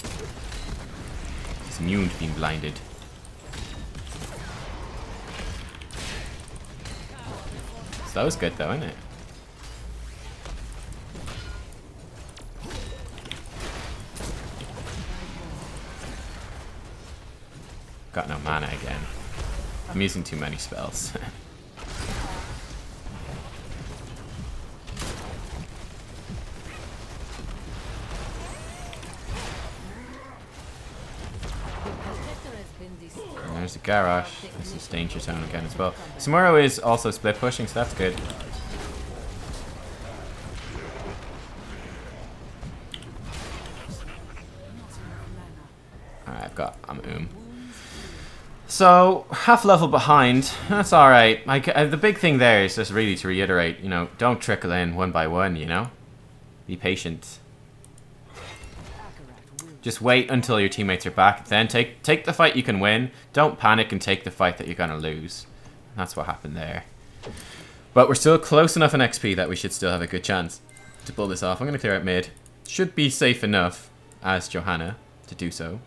It's immune to being blinded. That was good though, isn't it? Got no mana again. I'm using too many spells. There's a Garrosh. This is danger zone again as well. Samuro is also split pushing, so that's good. Alright, I'm So, half level behind. That's alright. The big thing there is just really to reiterate, you know, don't trickle in one by one, you know? Be patient. Just wait until your teammates are back. Then take the fight you can win. Don't panic and take the fight that you're going to lose. That's what happened there. But we're still close enough in XP that we should still have a good chance to pull this off. I'm going to clear out mid. Should be safe enough as Johanna to do so.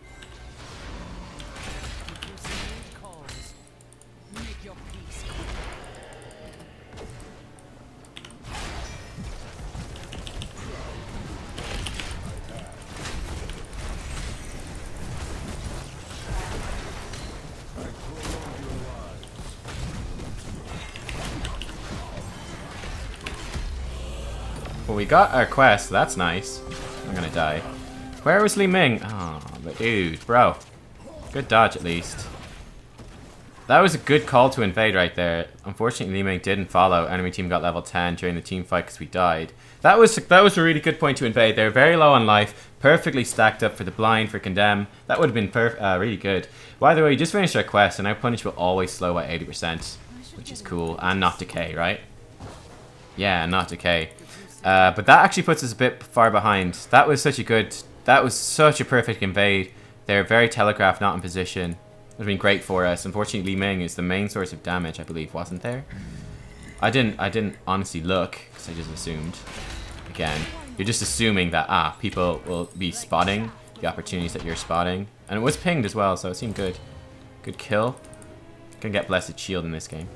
Well, we got our quest. That's nice. I'm gonna die. Where was Li Ming? Oh, but dude, bro. Good dodge at least. That was a good call to invade right there. Unfortunately, Li Ming didn't follow. Enemy team got level 10 during the team fight because we died. That was a really good point to invade. They were very low on life, perfectly stacked up for the blind, for condemn. That would have been really good. By the way, we just finished our quest, and now punish will always slow by 80%, which is cool. And not decay, right? Yeah, not decay. But that actually puts us a bit far behind. That was such a perfect invade. They're very telegraphed, not in position. It would have been great for us. Unfortunately, Li Ming is the main source of damage, I believe, wasn't there? I didn't honestly look, because I just assumed. Again, you're just assuming that, people will be spotting the opportunities that you're spotting. And it was pinged as well, so it seemed good. Good kill. Gonna get Blessed Shield in this game.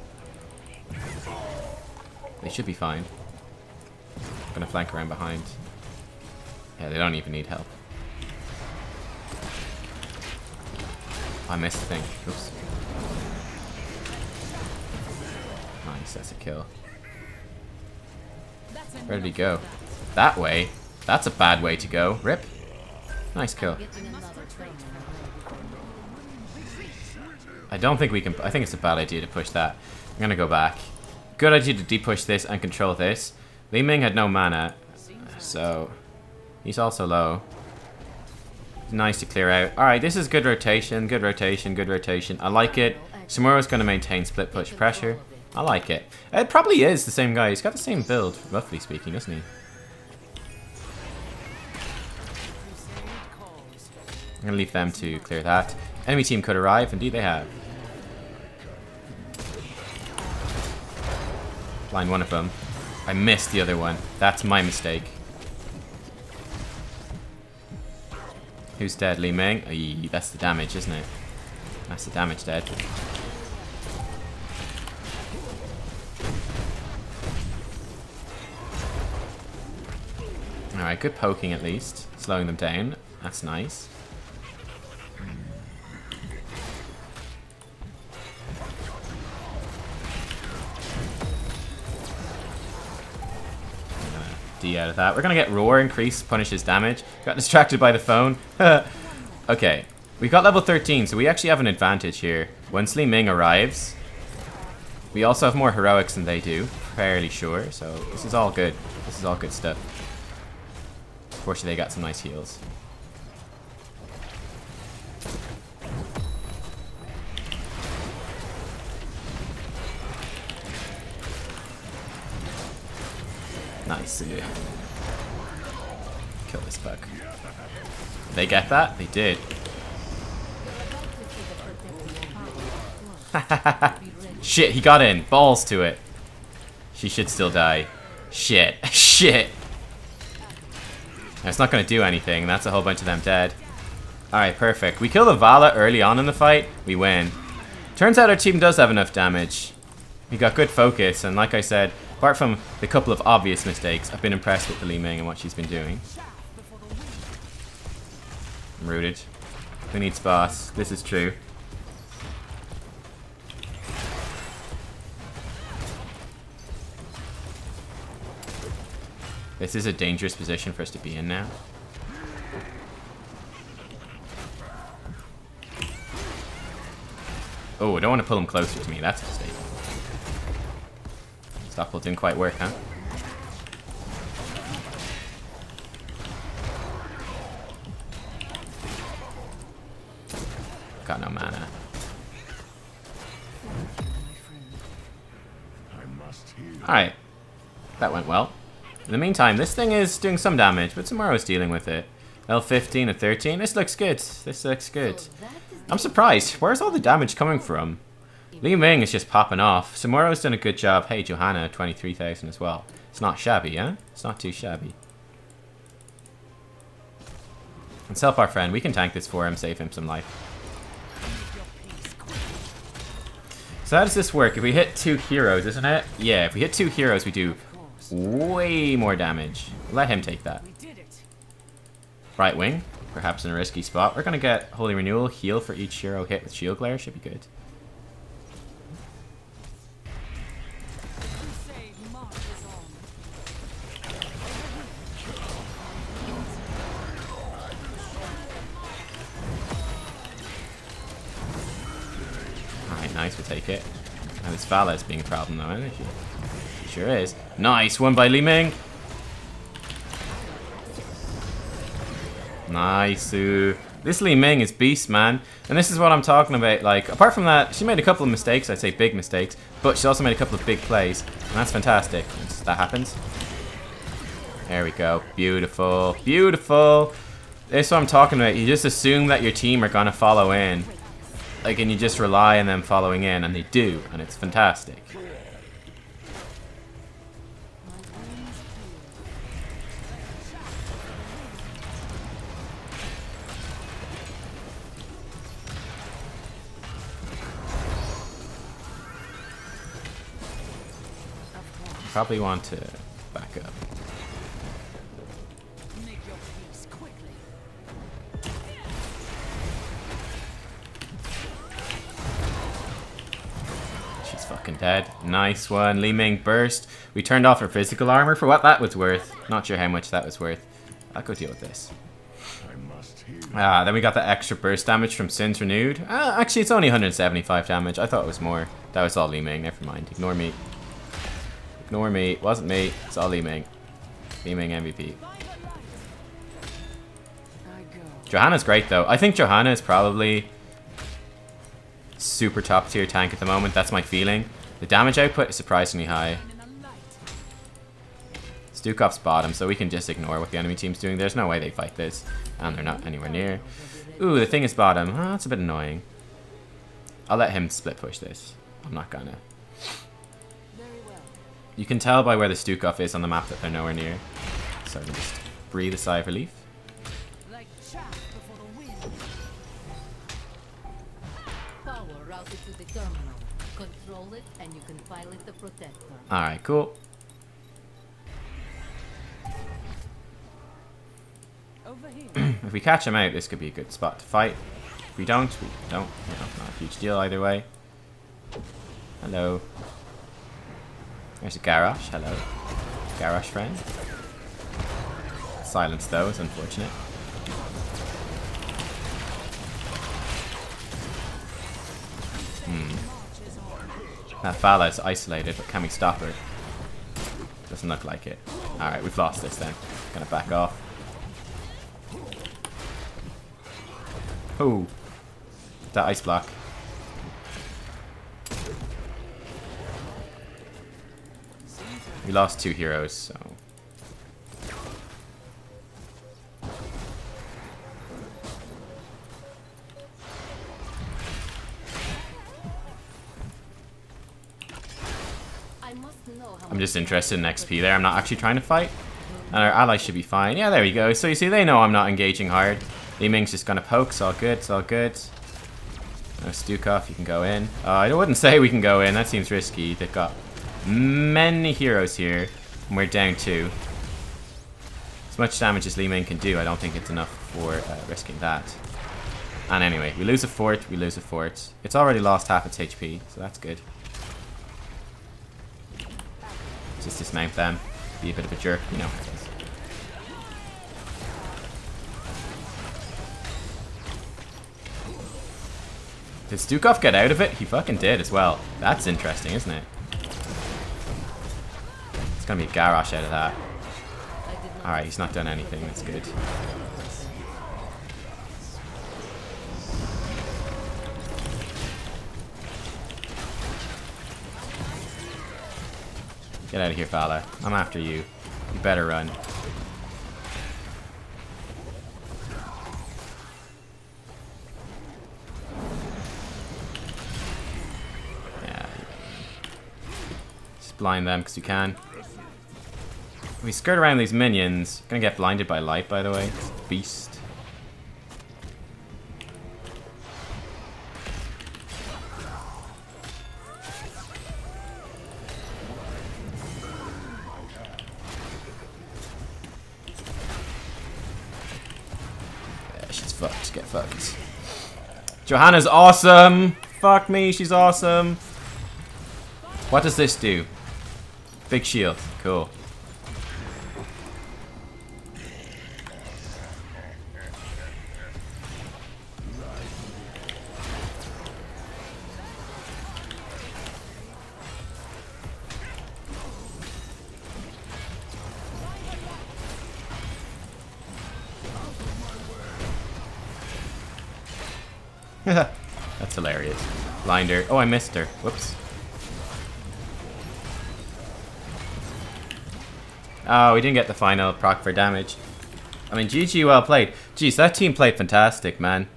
They should be fine. Gonna flank around behind. Yeah, they don't even need help. I missed the thing. Oops. Nice, that's a kill. Where did he go? That way? That's a bad way to go. Rip. Nice kill. I don't think we can... I think it's a bad idea to push that. I'm gonna go back. Good idea to de-push this and control this. Li Ming had no mana, so... He's also low. Nice to clear out. Alright, this is good rotation, good rotation, good rotation. I like it. Samuro's going to maintain split push pressure. I like it. It probably is the same guy. He's got the same build, roughly speaking, doesn't he? I'm going to leave them to clear that. Enemy team could arrive. Indeed they have. Blind one of them. I missed the other one. That's my mistake. Who's dead? Li Ming? Aye, that's the damage, isn't it? That's the damage dead. Alright, good poking at least. Slowing them down. That's nice. D out of that. We're gonna get Roar increase, punishes damage. Got distracted by the phone. Okay, we got level 13, so we actually have an advantage here. Once Li Ming arrives, we also have more heroics than they do, fairly sure. So this is all good. This is all good stuff. Fortunately, they got some nice heals. Nice. Kill this bug. Did they get that? They did. Shit, he got in. Balls to it. She should still die. Shit. Shit. It's not going to do anything. That's a whole bunch of them dead. Alright, perfect. We kill the Vala early on in the fight. We win. Turns out our team does have enough damage. We got good focus, and like I said, apart from the couple of obvious mistakes, I've been impressed with the Li Ming and what she's been doing. I'm rooted. Who needs boss? This is true. This is a dangerous position for us to be in now. Oh, I don't want to pull him closer to me. That's a mistake. Stockpole didn't quite work, huh? Got no mana. Alright. That went well. In the meantime, this thing is doing some damage, but Samuro's dealing with it. L15 or 13. This looks good. This looks good. I'm surprised. Where's all the damage coming from? Li Ming is just popping off. Samuro's done a good job. Hey, Johanna, 23,000 as well. It's not shabby, huh? It's not too shabby. Let's help our friend. We can tank this for him, save him some life. So how does this work? If we hit 2 heroes, isn't it? Yeah, if we hit 2 heroes, we do way more damage. Let him take that. Right wing, perhaps in a risky spot. We're going to get Holy Renewal, heal for each hero hit with Shield Glare. Should be good. Nice, we'll take it. And this Vala is being a problem though, isn't it? She sure is. Nice, one by Li Ming. Nice. This Li Ming is beast, man. And this is what I'm talking about. Like, apart from that, she made a couple of mistakes. I'd say big mistakes. But she also made a couple of big plays. And that's fantastic. That happens. There we go. Beautiful. Beautiful. This is what I'm talking about. You just assume that your team are going to follow in. Like, and you just rely on them following in. And they do. And it's fantastic. Probably want to back up. She's fucking dead. Nice one. Li Ming burst. We turned off her physical armor for what that was worth. Not sure how much that was worth. I'll go deal with this. Then we got the extra burst damage from Sins Renewed. Actually, it's only 175 damage. I thought it was more. That was all Li Ming. Never mind. Ignore me. Ignore me. It wasn't me. It's all Li Ming. Li Ming MVP. Johanna's great though. I think Johanna is probably super top tier tank at the moment. That's my feeling. The damage output is surprisingly high. Stukov's bottom, so we can just ignore what the enemy team's doing. There's no way they fight this. And they're not anywhere near. Ooh, the thing is bottom. Oh, that's a bit annoying. I'll let him split push this. I'm not gonna. You can tell by where the Stukov is on the map that they're nowhere near. So I can just breathe a sigh of relief. Alright, cool. If we catch him out, this could be a good spot to fight. If we don't, we don't. You know, not a huge deal either way. Hello. There's a Garrosh. Hello. Garrosh friend. Silence though is unfortunate. That Vala is isolated, but can we stop her? Doesn't look like it. Alright, we've lost this then. Gonna back off. Oh. That ice block. We lost 2 heroes, so... I'm just interested in XP there. I'm not actually trying to fight. And our allies should be fine. Yeah, there we go. So you see, they know I'm not engaging hard. Li Ming's just gonna poke. It's all good. It's all good. No Stukov, you can go in. I wouldn't say we can go in. That seems risky. They've got many heroes here. And we're down 2. As much damage as Li Ming can do, I don't think it's enough for risking that. And anyway, we lose a fort. We lose a fort. It's already lost half its HP, so that's good. Just dismount them. Be a bit of a jerk, you know. Did Stukov get out of it? He fucking did as well. That's interesting, isn't it? It's gonna be a Garrosh out of that. Alright, he's not done anything. That's good. Get out of here, Vala. I'm after you. You better run. Yeah. Just blind them because you can. If we skirt around these minions, gonna get blinded by light, by the way. It's a beast. She's fucked. Get fucked. Johanna's awesome. Fuck me, she's awesome. What does this do? Big shield. Cool. That's hilarious. Blinder. Oh, I missed her. Whoops. Oh, we didn't get the final proc for damage. I mean, GG, well played. Jeez, that team played fantastic, man.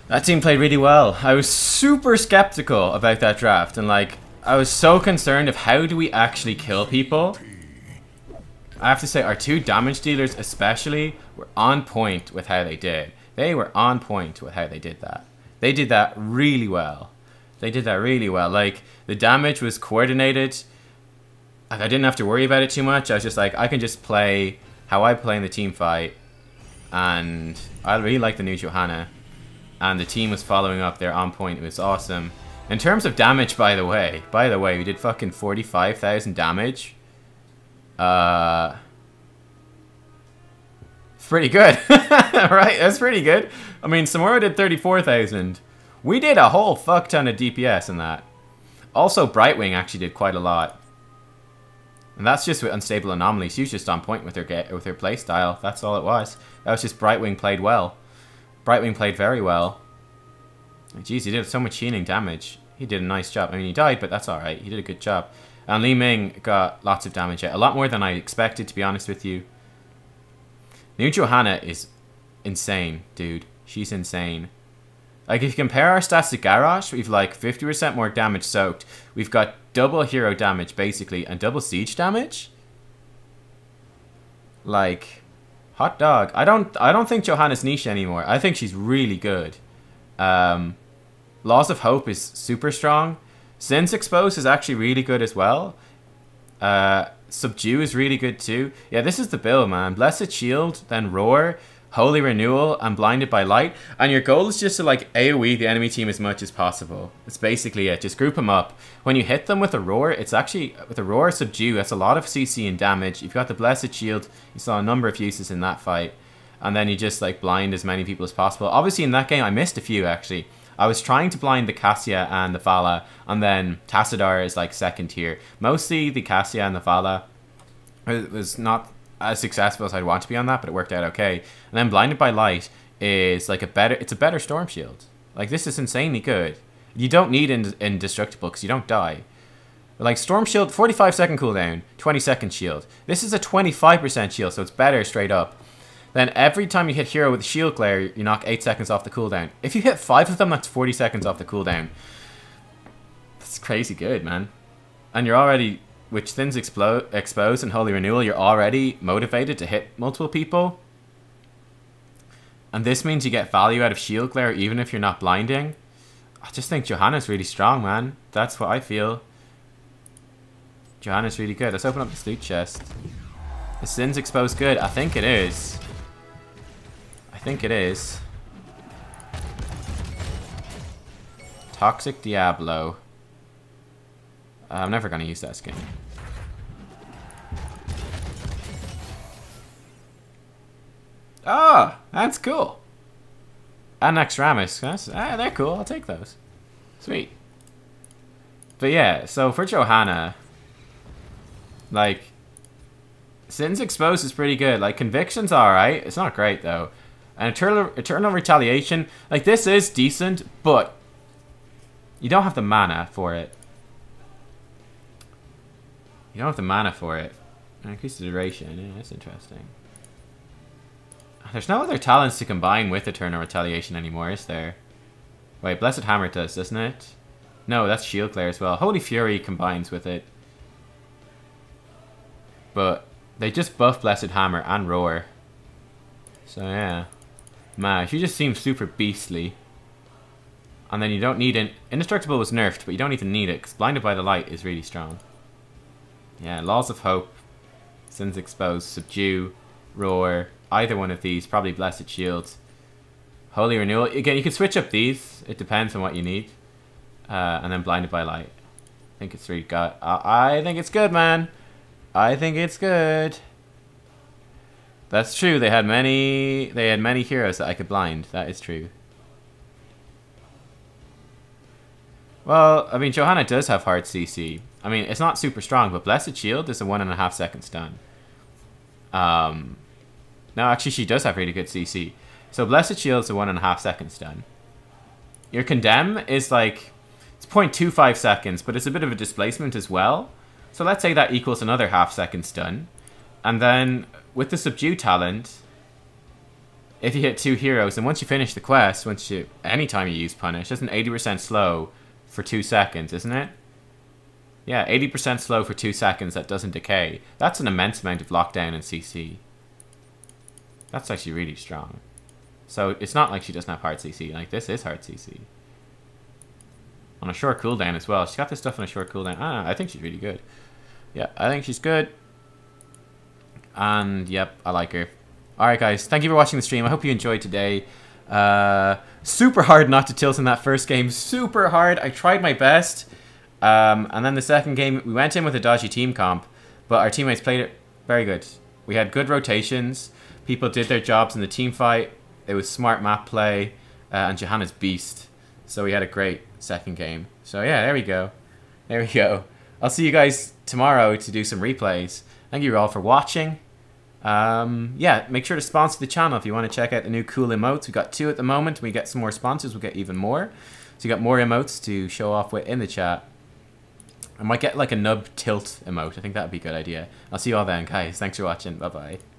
That team played really well. I was super skeptical about that draft, and like, I was so concerned of how do we actually kill people. I have to say, our 2 damage dealers especially were on point with how they did. They were on point with how they did that. They did that really well. They did that really well. Like, the damage was coordinated. Like, I didn't have to worry about it too much. I was just like, I can just play how I play in the team fight. And I really like the new Johanna. And the team was following up. They're on point. It was awesome. In terms of damage, by the way, we did fucking 45,000 damage. Pretty good. Right? That's pretty good. I mean, Samora did 34,000. We did a whole fuck ton of DPS in that. Also, Brightwing actually did quite a lot. And that's just with Unstable Anomaly. She was just on point with her playstyle. That's all it was. That was just Brightwing played well. Brightwing played very well. Jeez, he did so much healing damage. He did a nice job. I mean, he died, but that's alright. He did a good job. And Li Ming got lots of damage out. A lot more than I expected, to be honest with you. New Johanna is insane, dude. She's insane. Like, if you compare our stats to Garrosh, we've like 50% more damage soaked. We've got double hero damage, basically, and double siege damage. Like, hot dog. I don't think Johanna's niche anymore. I think she's really good. Laws of Hope is super strong. Sins Exposed is actually really good as well. Subdue is really good too. Yeah, this is the build, man. Blessed Shield, then Roar, Holy Renewal, and Blinded by Light. And your goal is just to like AoE the enemy team as much as possible. That's basically it. Just group them up. When you hit them with a Roar, it's actually, with a Roar Subdue, that's a lot of CC and damage. You've got the Blessed Shield. You saw a number of uses in that fight. And then you just like blind as many people as possible. Obviously in that game, I missed a few actually. I was trying to blind the Cassia and the Phala, and then Tassadar is like second tier. Mostly the Cassia and the Phala. It was not as successful as I'd want to be on that, but it worked out okay. And then Blinded by Light is like it's a better Storm Shield. Like, this is insanely good. You don't need Indestructible because you don't die. Like, Storm Shield, 45-second cooldown, 20-second shield. This is a 25% shield, so it's better straight up. Then every time you hit hero with Shield Glare, you knock 8 seconds off the cooldown. If you hit 5 of them, that's 40 seconds off the cooldown. That's crazy good, man. And you're already, with Thins Exposed and Holy Renewal, you're already motivated to hit multiple people. And this means you get value out of Shield Glare even if you're not blinding. I just think Johanna's really strong, man. That's what I feel. Johanna's really good. Let's open up the loot chest. Is Thins Exposed good? I think it is. I think it is. Toxic Diablo. I'm never going to use that skin. Ah, that's cool. And Extramus. They're cool. I'll take those. Sweet. But yeah, so for Johanna, like, Thins Exposed is pretty good. Like, Conviction's alright. It's not great, though. And Eternal Retaliation, like, this is decent, but you don't have the mana for it. You don't have the mana for it. Increase the duration. Yeah, that's interesting. There's no other talents to combine with Eternal Retaliation anymore, is there? Wait, Blessed Hammer does, doesn't it? No, that's Shield Glare as well. Holy Fury combines with it. But they just buff Blessed Hammer and Roar. So yeah. Man, she just seems super beastly. And then you don't need it. Indestructible was nerfed, but you don't even need it, because Blinded by the Light is really strong. Yeah, Laws of Hope, Thins Exposed, Subdue, Roar, either one of these, probably Blessed Shields. Holy Renewal. Again, you can switch up these. It depends on what you need. And then Blinded by Light. I think it's really good. I think it's good, man. I think it's good. That's true. They had many heroes that I could blind. That is true. Well, I mean, Johanna does have hard CC. I mean, it's not super strong, but Blessed Shield is a 1.5 second stun. No, actually, she does have really good CC. So Blessed Shield's a 1.5 second stun. your condemn is like, it's 0.25 seconds, but it's a bit of a displacement as well. So let's say that equals another half second stun. And then with the subdue talent, if you hit 2 heroes, and once you finish the quest, anytime you use punish, it's an 80% slow for 2 seconds, isn't it? Yeah, 80% slow for 2 seconds that doesn't decay. That's an immense amount of lockdown and CC. That's actually really strong. So it's not like she doesn't have hard CC. Like, this is hard CC. On a short cooldown as well. She's got this stuff on a short cooldown. I think she's really good. Yeah, I think she's good. And, yep, I like her. Alright, guys. Thank you for watching the stream. I hope you enjoyed today. Super hard not to tilt in that first game. Super hard. I tried my best. And then the second game, we went in with a dodgy team comp. But our teammates played it very good. We had good rotations. People did their jobs in the team fight. It was smart map play. And Johanna's beast. So we had a great second game. So yeah, there we go. There we go. I'll see you guys tomorrow to do some replays. Thank you all for watching. Yeah, make sure to sponsor the channel if you want to check out the new cool emotes. We've got 2 at the moment. We get some more sponsors, we'll get even more. So you got more emotes to show off with in the chat. I might get like a nub tilt emote. I think that would be a good idea. I'll see you all then, guys. Thanks for watching. Bye-bye.